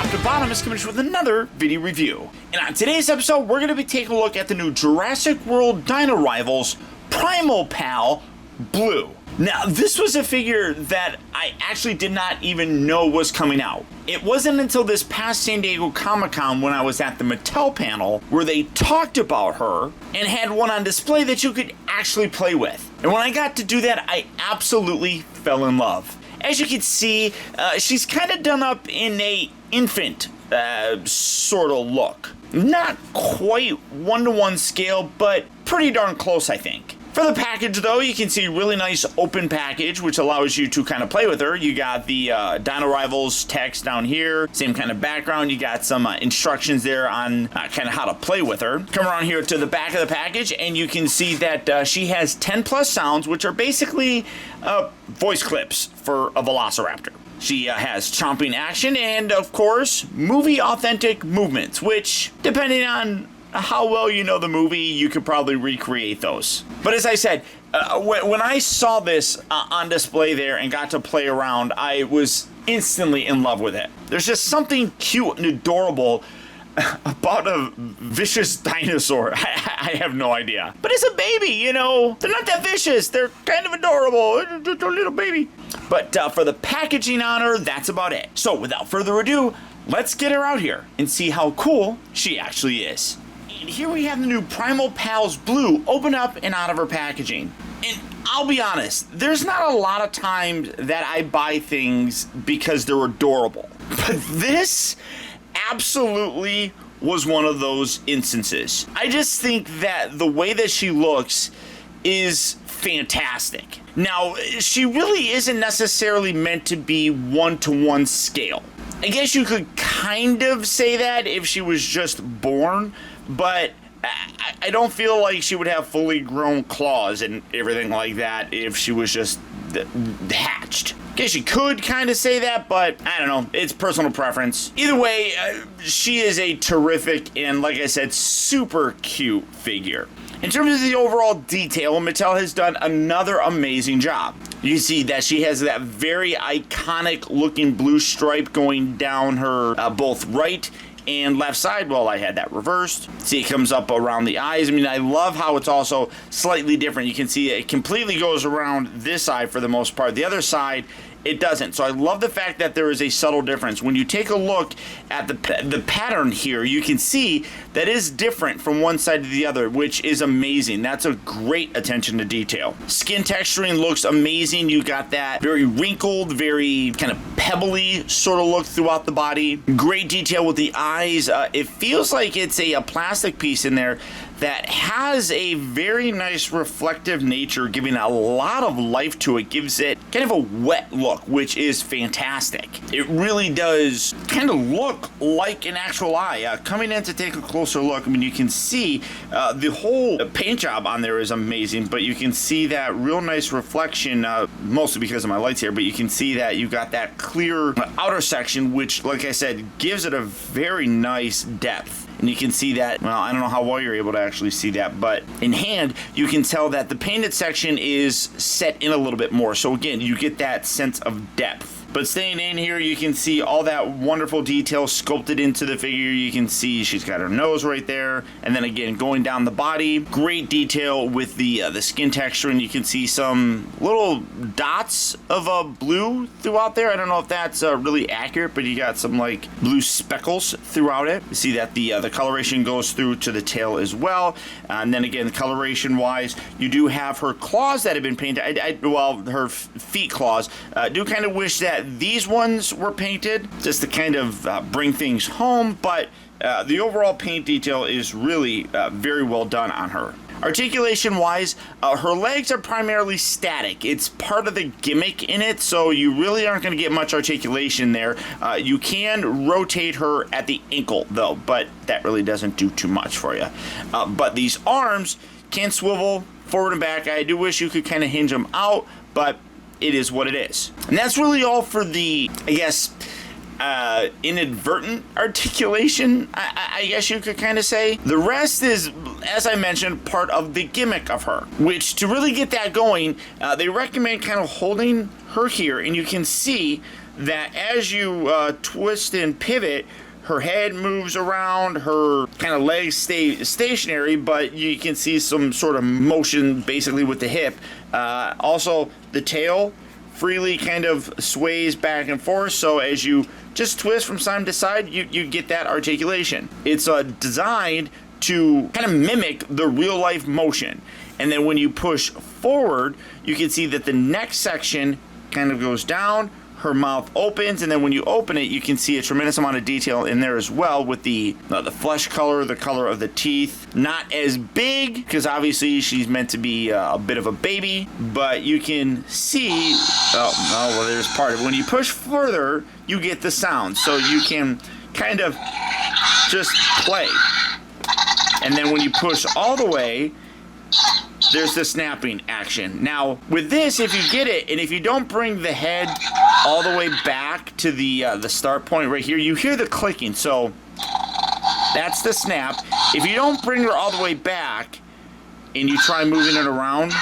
Optibotimus coming with another video review. And on today's episode, we're going to be taking a look at the new Jurassic World Dino Rivals Primal Pal Blue. Now, this was a figure that I actually did not even know was coming out. It wasn't until this past San Diego Comic-Con when I was at the Mattel panel where they talked about her and had one on display that you could actually play with. And when I got to do that, I absolutely fell in love. As you can see, she's kind of done up in a infant sort of look. Not quite one-to-one scale, but pretty darn close, I think. For the package, though, you can see a really nice open package, which allows you to kind of play with her. You got the Dino Rivals text down here, same kind of background. You got some instructions there on kind of how to play with her. Come around here to the back of the package, and you can see that she has 10 plus sounds, which are basically voice clips for a Velociraptor. She has chomping action and, of course, movie-authentic movements, which, depending on how well you know the movie, you could probably recreate those. But as I said, when I saw this on display there and got to play around, I was instantly in love with it. There's just something cute and adorable about a vicious dinosaur. I have no idea. But it's a baby, you know. They're not that vicious. They're kind of adorable. Just a little baby. But for the packaging on her, that's about it. So without further ado, let's get her out here and see how cool she actually is. And here we have the new Primal Pals Blue open up and out of her packaging. And I'll be honest, there's not a lot of times that I buy things because they're adorable. But this absolutely was one of those instances. I just think that the way that she looks is fantastic. Now, she really isn't necessarily meant to be one-to-one scale. I guess you could kind of say that if she was just born, but I don't feel like she would have fully grown claws and everything like that if she was just hatched. I guess you could kind of say that, but I don't know. It's personal preference. Either way, she is a terrific and, like I said, super cute figure. In terms of the overall detail, Mattel has done another amazing job. You can see that she has that very iconic looking blue stripe going down her both right and left side. Well, I had that reversed. See, it comes up around the eyes. I mean, I love how it's also slightly different. You can see it completely goes around this side for the most part. The other side, it doesn't. So I love the fact that there is a subtle difference. When you take a look at the pattern here, you can see that is different from one side to the other, which is amazing. That's a great attention to detail. Skin texturing looks amazing. You got that very wrinkled, very kind of pebbly sort of look throughout the body. Great detail with the eyes. It feels like it's a plastic piece in there that has a very nice reflective nature, giving a lot of life to it. Gives it kind of a wet look, which is fantastic. It really does kind of look like an actual eye. Coming in to take a closer look, I mean, you can see the whole paint job on there is amazing, but you can see that real nice reflection, mostly because of my lights here, but you can see that you got that clear outer section, which, like I said, gives it a very nice depth. And you can see that, well, I don't know how well you're able to actually see that, but in hand, you can tell that the painted section is set in a little bit more. So again, you get that sense of depth. But staying in here, you can see all that wonderful detail sculpted into the figure. You can see she's got her nose right there. And then again, going down the body, great detail with the skin texture. And you can see some little dots of blue throughout there. I don't know if that's really accurate, but you got some like blue speckles throughout it. You see that the coloration goes through to the tail as well. And then again, coloration wise, you do have her claws that have been painted. Well, her feet claws. Do kind of wish that these ones were painted just to kind of bring things home, but the overall paint detail is really very well done on her. Articulation wise, her legs are primarily static. It's part of the gimmick in it, so you really aren't going to get much articulation there. You can rotate her at the ankle though, but that really doesn't do too much for you. But these arms can swivel forward and back. I do wish you could kind of hinge them out, but it is what it is. And that's really all for the, I guess, inadvertent articulation, I guess you could kind of say. The rest is, as I mentioned, part of the gimmick of her, which to really get that going, they recommend kind of holding her here, and you can see that as you twist and pivot, her head moves around, her kind of legs stay stationary, but you can see some sort of motion basically with the hip. Also, the tail freely kind of sways back and forth, so as you just twist from side to side, you get that articulation. It's designed to kind of mimic the real life motion. And then when you push forward, you can see that the neck section kind of goes down, her mouth opens, and then when you open it, you can see a tremendous amount of detail in there as well with the flesh color, the color of the teeth. Not as big, because obviously she's meant to be a bit of a baby, but you can see, well, there's part of it. When you push further, you get the sound, so you can kind of just play. And then when you push all the way, there's the snapping action. Now, with this, if you get it, and if you don't bring the head all the way back to the start point right here, you hear the clicking. So that's the snap. If you don't bring her all the way back and you try moving it around,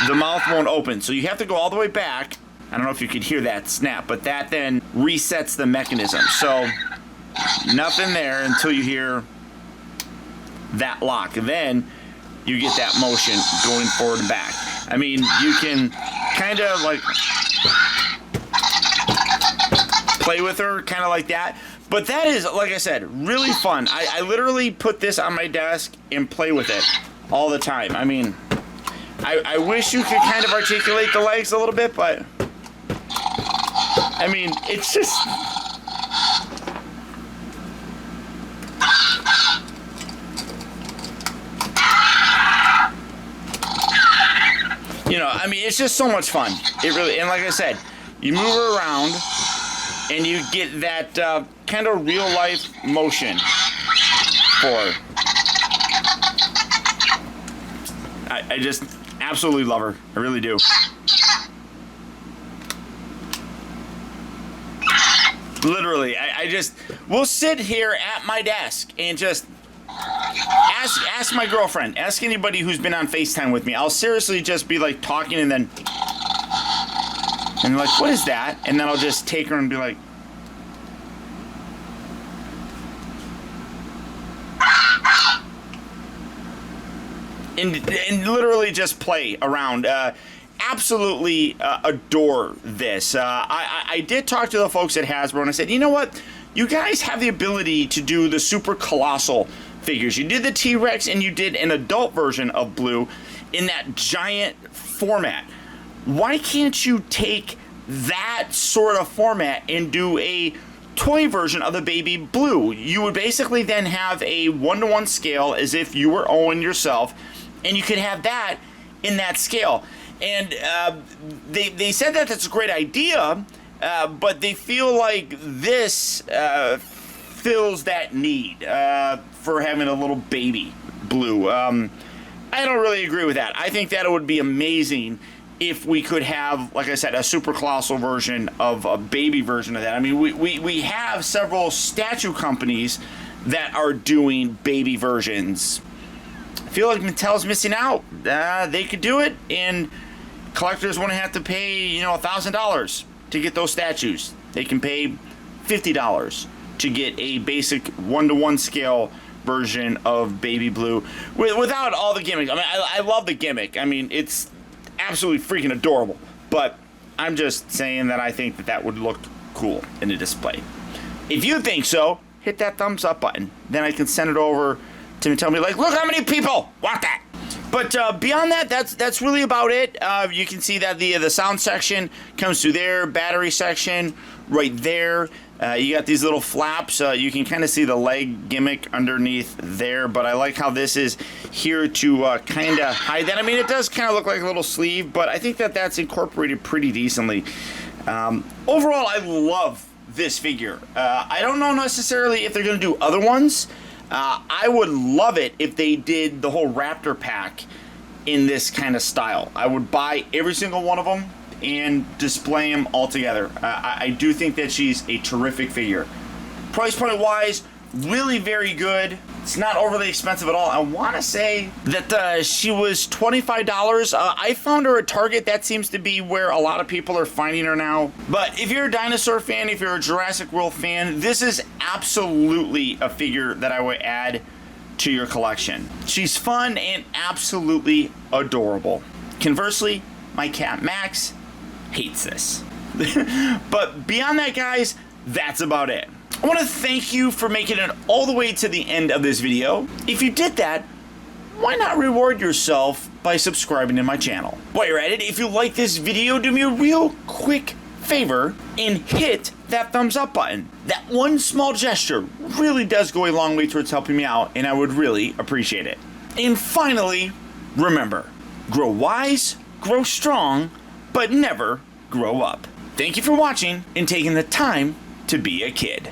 the mouth won't open. So you have to go all the way back. I don't know if you could hear that snap, but that then resets the mechanism. So nothing there until you hear that lock. And then you get that motion going forward and back. I mean, you can kind of like play with her, kind of like that. But that is, like I said, really fun. I literally put this on my desk and play with it all the time. I mean, I wish you could kind of articulate the legs a little bit, but I mean, it's just... You know, I mean, it's just so much fun. It really, and like I said, you move her around and you get that kind of real life motion for her. I just absolutely love her. I really do. Literally, I just, we'll sit here at my desk and just ask my girlfriend, ask anybody who's been on FaceTime with me. I'll seriously just be like talking and then, and like, what is that? And then I'll just take her and be like, and literally just play around. Absolutely adore this. I did talk to the folks at Hasbro and I said, you know what? You guys have the ability to do the super colossal figures. You did the T-Rex and you did an adult version of Blue in that giant format. Why can't you take that sort of format and do a toy version of the baby Blue? You would basically then have a 1-to-1 scale as if you were Owen yourself, and you could have that in that scale. And they said that that's a great idea, but they feel like this fills that need for having a little baby Blue. I don't really agree with that. I think that it would be amazing if we could have, like I said, a super colossal version of a baby version of that. I mean, we have several statue companies that are doing baby versions. I feel like Mattel's missing out. They could do it, and collectors wouldn't have to pay, you know, $1,000 to get those statues. They can pay $50 to get a basic 1-to-1 scale version of Baby Blue without all the gimmicks. I mean, I love the gimmick. I mean, it's absolutely freaking adorable. But I'm just saying that I think that that would look cool in a display. If you think so, hit that thumbs up button. Then I can send it over to tell me, like, look how many people want that. But beyond that, that's really about it. You can see that the sound section comes through there, battery section right there. You got these little flaps. You can kind of see the leg gimmick underneath there, but I like how this is here to kind of hide that. I mean, it does kind of look like a little sleeve, but I think that that's incorporated pretty decently. Overall, I love this figure. I don't know necessarily if they're going to do other ones. I would love it if they did the whole Raptor pack in this kind of style. I would buy every single one of them and display them all together. I do think that she's a terrific figure. Price point wise, really very good. It's not overly expensive at all. I want to say that she was $25. I found her at Target. That seems to be where a lot of people are finding her now. But if you're a dinosaur fan, if you're a Jurassic World fan, this is absolutely a figure that I would add to your collection. She's fun and absolutely adorable. Conversely, my cat Max hates this. But beyond that, guys, that's about it. I want to thank you for making it all the way to the end of this video. If you did that, why not reward yourself by subscribing to my channel? While you're at it, if you like this video, do me a real quick favor and hit that thumbs up button. That one small gesture really does go a long way towards helping me out, and I would really appreciate it. And finally, remember, grow wise, grow strong, but never grow up. Thank you for watching and taking the time to be a kid.